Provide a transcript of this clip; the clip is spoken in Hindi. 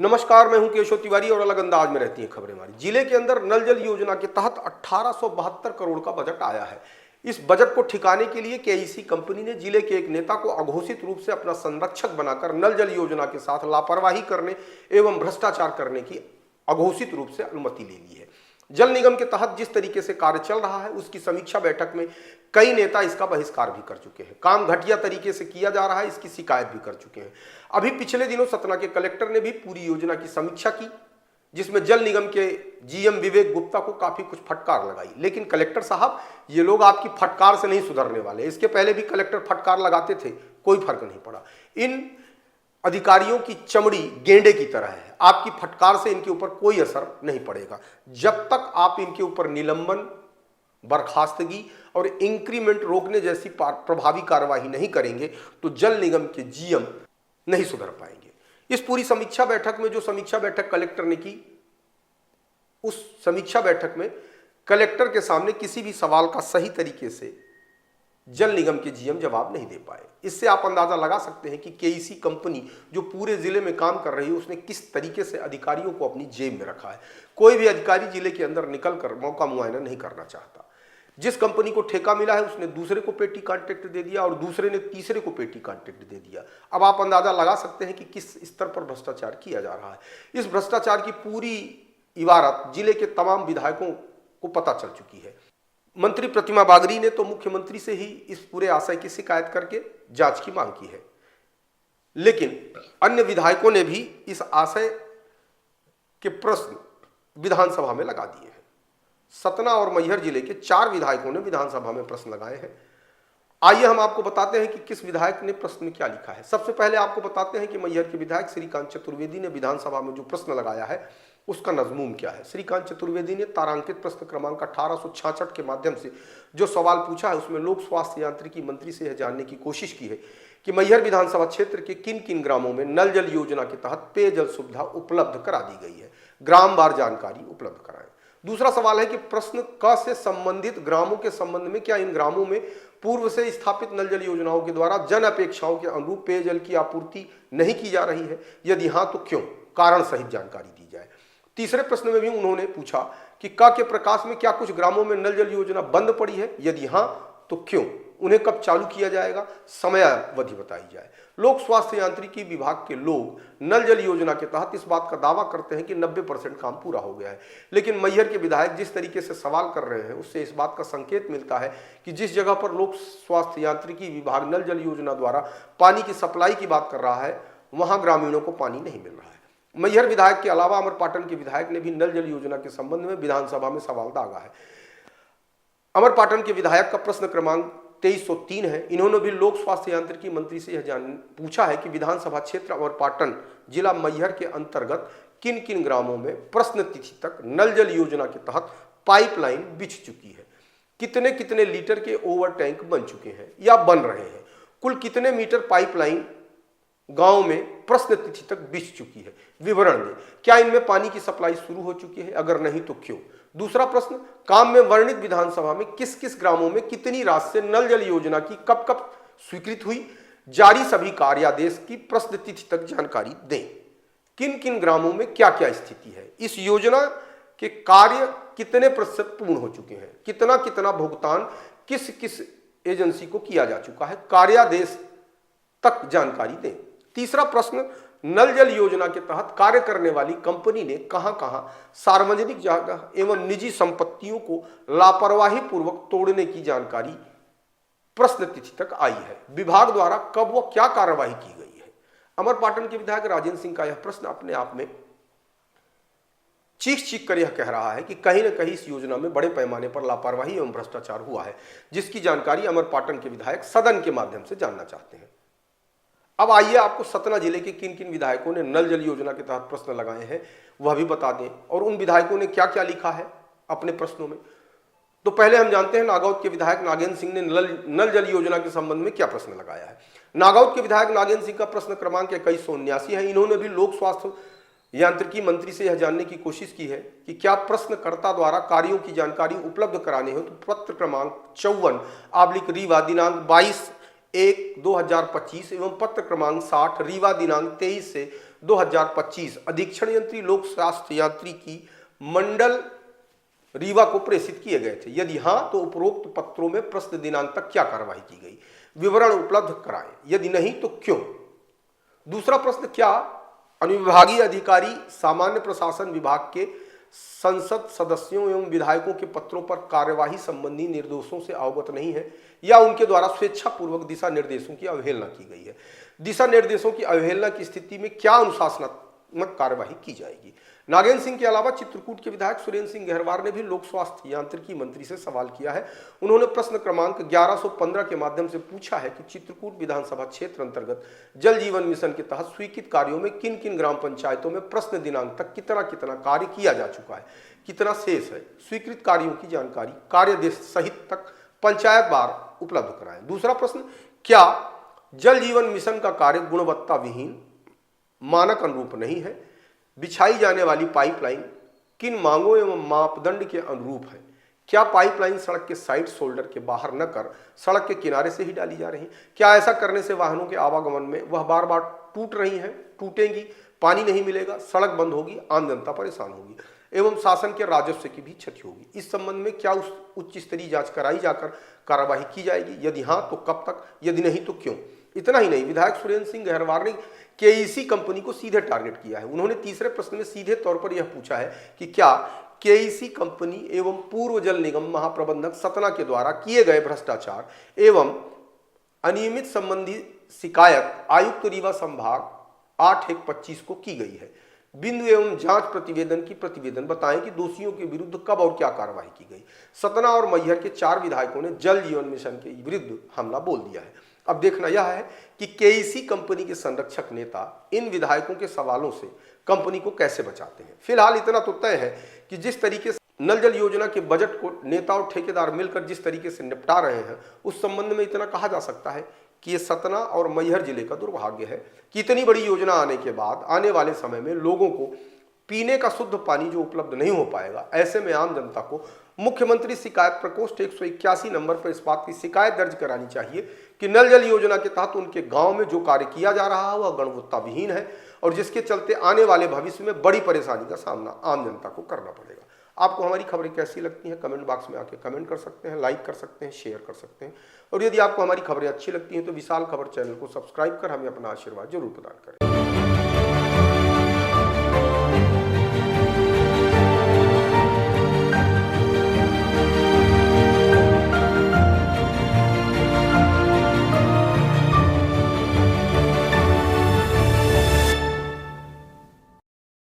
नमस्कार, मैं हूं केशव तिवारी और अलग अंदाज में रहती हैं खबरें हमारी। जिले के अंदर नल जल योजना के तहत 1872 करोड़ का बजट आया है। इस बजट को ठिकाने के लिए केईसी कंपनी ने जिले के एक नेता को अघोषित रूप से अपना संरक्षक बनाकर नल जल योजना के साथ लापरवाही करने एवं भ्रष्टाचार करने की अघोषित रूप से अनुमति ले ली है। जल निगम के तहत जिस तरीके से कार्य चल रहा है उसकी समीक्षा बैठक में कई नेता इसका बहिष्कार भी कर चुके हैं। काम घटिया तरीके से किया जा रहा है, इसकी शिकायत भी कर चुके हैं। अभी पिछले दिनों सतना के कलेक्टर ने भी पूरी योजना की समीक्षा की, जिसमें जल निगम के जीएम विवेक गुप्ता को काफी कुछ फटकार लगाई। लेकिन कलेक्टर साहब, ये लोग आपकी फटकार से नहीं सुधरने वाले। इसके पहले भी कलेक्टर फटकार लगाते थे, कोई फर्क नहीं पड़ा। इन अधिकारियों की चमड़ी गेंडे की तरह है, आपकी फटकार से इनके ऊपर कोई असर नहीं पड़ेगा। जब तक आप इनके ऊपर निलंबन, बर्खास्तगी और इंक्रीमेंट रोकने जैसी प्रभावी कार्यवाही नहीं करेंगे तो जल निगम के जीएम नहीं सुधर पाएंगे। इस पूरी समीक्षा बैठक में जो समीक्षा बैठक कलेक्टर ने की, उस समीक्षा बैठक में कलेक्टर के सामने किसी भी सवाल का सही तरीके से जल निगम के जीएम जवाब नहीं दे पाए। इससे आप अंदाजा लगा सकते हैं कि केईसी कंपनी जो पूरे जिले में काम कर रही है उसने किस तरीके से अधिकारियों को अपनी जेब में रखा है। कोई भी अधिकारी जिले के अंदर निकलकर मौका मुआयना नहीं करना चाहता। जिस कंपनी को ठेका मिला है उसने दूसरे को पेटी कॉन्ट्रैक्ट दे दिया और दूसरे ने तीसरे को पेटी कॉन्ट्रैक्ट दे दिया। अब आप अंदाजा लगा सकते हैं कि किस स्तर पर भ्रष्टाचार किया जा रहा है। इस भ्रष्टाचार की पूरी इबारत जिले के तमाम विधायकों को पता चल चुकी है। मंत्री प्रतिमा बागरी ने तो मुख्यमंत्री से ही इस पूरे आशय की शिकायत करके जांच की मांग की है, लेकिन अन्य विधायकों ने भी इस आशय के प्रश्न विधानसभा में लगा दिए हैं। सतना और मैहर जिले के 4 विधायकों ने विधानसभा में प्रश्न लगाए हैं। आइए हम आपको बताते हैं कि किस विधायक ने प्रश्न में क्या लिखा है। सबसे पहले आपको बताते हैं कि मैहर के विधायक श्रीकांत चतुर्वेदी ने विधानसभा में जो प्रश्न लगाया है उसका नजमूम क्या है। श्रीकांत चतुर्वेदी ने तारांकित प्रश्न क्रमांक 1866 के माध्यम से जो सवाल पूछा है उसमें लोक स्वास्थ्य यांत्रिकी मंत्री से यह जानने की कोशिश की है कि मैहर विधानसभा क्षेत्र के किन किन ग्रामों में नल जल योजना के तहत पेयजल सुविधा उपलब्ध करा दी गई है, ग्राम वार जानकारी उपलब्ध कराएं। दूसरा सवाल है कि प्रश्न क से संबंधित ग्रामों के संबंध में क्या इन ग्रामों में पूर्व से स्थापित नल जल योजनाओं के द्वारा जन अपेक्षाओं के अनुरूप पेयजल की आपूर्ति नहीं की जा रही है, यदि हां तो क्यों, कारण सहित जानकारी दी जाए। तीसरे प्रश्न में भी उन्होंने पूछा कि क के प्रकाश में क्या कुछ ग्रामों में नल जल योजना बंद पड़ी है, यदि हां तो क्यों, उन्हें कब चालू किया जाएगा, समयावधि बताई जाए। लोक स्वास्थ्य यांत्रिकी विभाग के लोग नल जल योजना के तहत इस बात का दावा करते हैं कि 90% काम पूरा हो गया है, लेकिन मैहर के विधायक जिस तरीके से सवाल कर रहे हैं उससे इस बात का संकेत मिलता है कि जिस जगह पर लोक स्वास्थ्य यांत्रिकी विभाग नल जल योजना द्वारा पानी की सप्लाई की बात कर रहा है वहां ग्रामीणों को पानी नहीं मिल रहा है। मैहर विधायक के अलावा अमरपाटन के विधायक ने भी नल जल योजना के संबंध में विधानसभा में सवाल दागा है। अमरपाटन के विधायक का प्रश्न क्रमांक 2303 है। इन्होंने भी लोक स्वास्थ्य यांत्रिकी मंत्री से यह पूछा है कि विधानसभा क्षेत्र अमरपाटन जिला मैहर के अंतर्गत किन किन ग्रामों में प्रश्न तिथि तक नल जल योजना के तहत पाइपलाइन बिछ चुकी है, कितने कितने लीटर के ओवर टैंक बन चुके हैं या बन रहे हैं, कुल कितने मीटर पाइपलाइन गांव में प्रश्न तिथि तक बिछ चुकी है, विवरण दें। क्या इनमें पानी की सप्लाई शुरू हो चुकी है, अगर नहीं तो क्यों। दूसरा प्रश्न, काम में वर्णित विधानसभा में किस किस ग्रामों में कितनी राशि से नल जल योजना की कब कब स्वीकृत हुई, जारी सभी कार्यादेश की प्रश्न तिथि तक जानकारी दें। किन किन ग्रामों में क्या क्या स्थिति है, इस योजना के कार्य कितने प्रतिशत पूर्ण हो चुके हैं, कितना कितना भुगतान किस किस एजेंसी को किया जा चुका है, कार्यादेश तक जानकारी दें। तीसरा प्रश्न, नल जल योजना के तहत कार्य करने वाली कंपनी ने कहां कहां सार्वजनिक जगह एवं निजी संपत्तियों को लापरवाही पूर्वक तोड़ने की जानकारी प्रश्न तिथि तक आई है, विभाग द्वारा कब व क्या कार्रवाई की गई है। अमरपाटन के विधायक राजेंद्र सिंह का यह प्रश्न अपने आप में चीख चीख कर यह कह रहा है कि कहीं न कहीं इस योजना में बड़े पैमाने पर लापरवाही एवं भ्रष्टाचार हुआ है, जिसकी जानकारी अमरपाटन के विधायक सदन के माध्यम से जानना चाहते हैं। अब आइए आपको सतना जिले के किन किन विधायकों ने नल जल योजना के तहत प्रश्न लगाए हैं वह भी बता दें और उन विधायकों ने क्या क्या लिखा है अपने प्रश्नों में। तो पहले हम जानते हैं नागौद के विधायक नागेंद्र सिंह ने नल जल योजना के संबंध में क्या प्रश्न लगाया है। नागौद के विधायक नागेंद्र सिंह का प्रश्न क्रमांक 2179 है। इन्होंने भी लोक स्वास्थ्य यांत्रिकी मंत्री से यह जानने की कोशिश की है कि क्या प्रश्नकर्ता द्वारा कार्यों की जानकारी उपलब्ध कराने हो तो पत्र क्रमांक 54 रीवा दिनांक 22/1/2025 एवं पत्र क्रमांक 60 रीवा दिनांक 23 से 2025 अधीक्षण यंत्री लोक स्वास्थ्य यांत्रिकी मंडल रीवा को प्रेषित किए गए थे? यदि हां तो उपरोक्त पत्रों में प्रश्न दिनांक तक क्या कार्रवाई की गई? विवरण उपलब्ध कराएं। यदि नहीं तो क्यों? दूसरा प्रश्न, क्या अनुविभागीय अधिकारी सामान्य प्रशासन विभाग के संसद सदस्यों एवं विधायकों के पत्रों पर कार्यवाही संबंधी निर्देशों से अवगत नहीं है या उनके द्वारा स्वेच्छापूर्वक दिशा निर्देशों की अवहेलना की गई है? दिशा निर्देशों की अवहेलना की स्थिति में क्या अनुशासनात्मक कार्यवाही की जाएगी? नागेंद्र सिंह के अलावा चित्रकूट के विधायक सुरेंद्र सिंह गहरवार ने भी लोक स्वास्थ्य यांत्रिकी मंत्री से सवाल किया है। उन्होंने प्रश्न क्रमांक 1115 के माध्यम से पूछा है कि चित्रकूट विधानसभा क्षेत्र अंतर्गत जल जीवन मिशन के तहत स्वीकृत कार्यों में किन किन ग्राम पंचायतों में प्रश्न दिनांक तक कितना कितना कार्य किया जा चुका है, कितना शेष है? स्वीकृत कार्यों की जानकारी कार्यदेश सहित तक पंचायत बार उपलब्ध कराएं। दूसरा प्रश्न, क्या जल जीवन मिशन का कार्य गुणवत्ता विहीन, मानक अनुरूप नहीं है? बिछाई जाने वाली पाइपलाइन किन मांगों एवं मापदंड के अनुरूप है? क्या पाइपलाइन सड़क के साइड शोल्डर के बाहर न कर सड़क के किनारे से ही डाली जा रही है? क्या ऐसा करने से वाहनों के आवागमन में वह बार बार टूट रही है, टूटेंगी, पानी नहीं मिलेगा, सड़क बंद होगी, आम जनता परेशान होगी एवं शासन के राजस्व की भी क्षति होगी? इस संबंध में क्या उच्च स्तरीय जांच कराई जाकर कार्यवाही की जाएगी? यदि हाँ तो कब तक? यदि नहीं तो क्यों? इतना ही नहीं, विधायक सुरेंद्र सिंह गहरवार ने केईसी कंपनी को सीधे टारगेट किया है। उन्होंने तीसरे प्रश्न में सीधे तौर पर यह पूछा है कि क्या केईसी कंपनी एवं पूर्व जल निगम महाप्रबंधक सतना के द्वारा किए गए भ्रष्टाचार एवं अनियमित संबंधी शिकायत आयुक्त रीवा संभाग 8/1/25 को की गई है? बिंदु एवं जांच प्रतिवेदन की प्रतिवेदन बताएं कि दोषियों के विरुद्ध कब और क्या कार्रवाई की गई? सतना और मैहर के 4 विधायकों ने जल जीवन मिशन के विरुद्ध हमला बोल दिया है। अब देखना यह है कि केईसी कंपनी के संरक्षक नेता इन विधायकों के सवालों से कंपनी को कैसे बचाते हैं। फिलहाल इतना तो तय है कि जिस तरीके से नल जल योजना के बजट को नेता और ठेकेदार मिलकर जिस तरीके से निपटा रहे हैं, उस संबंध में इतना कहा जा सकता है कि ये सतना और मैहर जिले का दुर्भाग्य है कि इतनी बड़ी योजना आने के बाद आने वाले समय में लोगों को पीने का शुद्ध पानी जो उपलब्ध नहीं हो पाएगा। ऐसे में आम जनता को मुख्यमंत्री शिकायत प्रकोष्ठ 181 नंबर पर इस बात की शिकायत दर्ज करानी चाहिए कि नल जल योजना के तहत उनके गांव में जो कार्य किया जा रहा है वह गुणवत्ता विहीन है और जिसके चलते आने वाले भविष्य में बड़ी परेशानी का सामना आम जनता को करना पड़ेगा। आपको हमारी खबरें कैसी लगती हैं कमेंट बॉक्स में आके कमेंट कर सकते हैं, लाइक कर सकते हैं, शेयर कर सकते हैं और यदि आपको हमारी खबरें अच्छी लगती हैं तो विशाल खबर चैनल को सब्सक्राइब कर हमें अपना आशीर्वाद जरूर प्रदान करें।